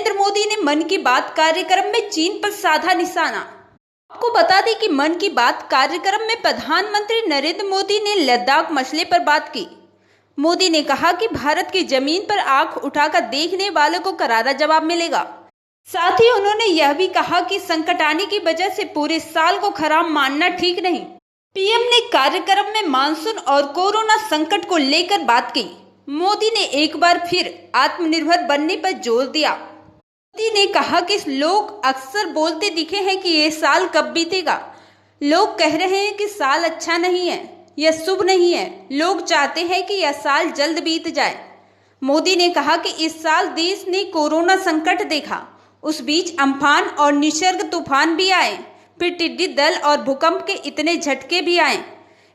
नरेंद्र मोदी ने मन की बात कार्यक्रम में चीन पर साधा निशाना। आपको बता दें कि मन की बात कार्यक्रम में प्रधानमंत्री नरेंद्र मोदी ने लद्दाख मसले पर बात की। मोदी ने कहा कि भारत की जमीन पर आंख उठाकर देखने वालों को करारा जवाब मिलेगा। साथ ही उन्होंने यह भी कहा कि संकट आने की वजह से पूरे साल को खराब मानना ठीक नहीं। पीएम ने कार्यक्रम में मानसून और कोरोना संकट को लेकर बात की। मोदी ने एक बार फिर आत्मनिर्भर बनने पर जोर दिया। मोदी ने कहा कि लोग अक्सर बोलते दिखे हैं कि ये साल कब बीतेगा। लोग कह रहे हैं कि साल अच्छा नहीं है, यह शुभ नहीं है। लोग चाहते हैं कि यह साल जल्द बीत जाए। मोदी ने कहा कि इस साल देश ने कोरोना संकट देखा, उस बीच अम्फान और निसर्ग तूफान भी आए, फिर टिड्डी दल और भूकंप के इतने झटके भी आए।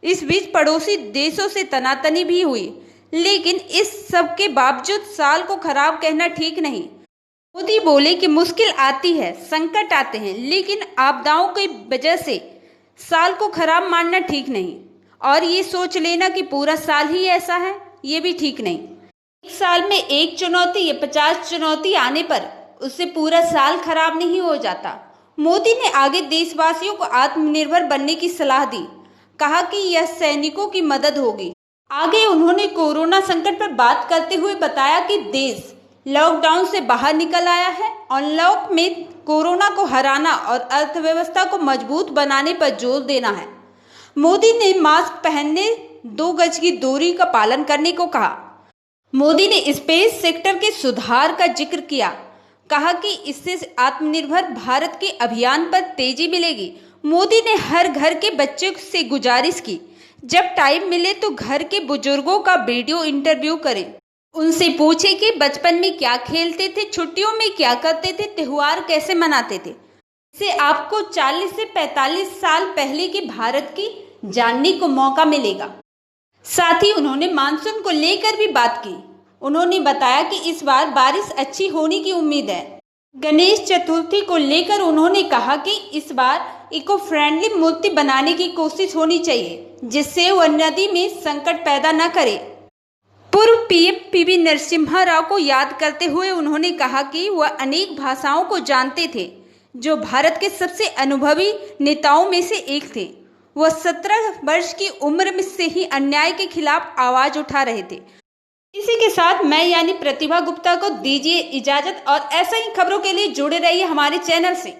इस बीच पड़ोसी देशों से तनातनी भी हुई, लेकिन इस सब के बावजूद साल को खराब कहना ठीक नहीं। मोदी बोले कि मुश्किल आती है, संकट आते हैं, लेकिन आपदाओं की वजह से साल को खराब मानना ठीक नहीं। और ये सोच लेना कि पूरा साल ही ऐसा है, ये भी ठीक नहीं। एक साल में एक चुनौती या 50 चुनौती आने पर उससे पूरा साल खराब नहीं हो जाता। मोदी ने आगे देशवासियों को आत्मनिर्भर बनने की सलाह दी। कहा कि यह सैनिकों की मदद होगी। आगे उन्होंने कोरोना संकट पर बात करते हुए बताया कि देश लॉकडाउन से बाहर निकल आया है। अनलॉक में कोरोना को हराना और अर्थव्यवस्था को मजबूत बनाने पर जोर देना है। मोदी ने मास्क पहनने, 2 गज की दूरी का पालन करने को कहा। मोदी ने स्पेस सेक्टर के सुधार का जिक्र किया। कहा कि इससे आत्मनिर्भर भारत के अभियान पर तेजी मिलेगी। मोदी ने हर घर के बच्चों से गुजारिश की, जब टाइम मिले तो घर के बुजुर्गों का वीडियो इंटरव्यू करें। उनसे पूछें कि बचपन में क्या खेलते थे, छुट्टियों में क्या करते थे, त्योहार कैसे मनाते थे। इससे आपको 40 से 45 साल पहले के भारत की जानने को मौका मिलेगा। साथ ही उन्होंने मानसून को लेकर भी बात की। उन्होंने बताया कि इस बार बारिश अच्छी होने की उम्मीद है। गणेश चतुर्थी को लेकर उन्होंने कहा कि इस बार इको फ्रेंडली मूर्ति बनाने की कोशिश होनी चाहिए, जिससे वह नदी में संकट पैदा न करे। पूर्व पीएम पीवी नरसिम्हा राव को याद करते हुए उन्होंने कहा कि वह अनेक भाषाओं को जानते थे, जो भारत के सबसे अनुभवी नेताओं में से एक थे। वह 17 वर्ष की उम्र में से ही अन्याय के खिलाफ आवाज उठा रहे थे। इसी के साथ मैं यानी प्रतिभा गुप्ता को दीजिए इजाजत और ऐसा ही खबरों के लिए जुड़े रहिए हमारे चैनल से।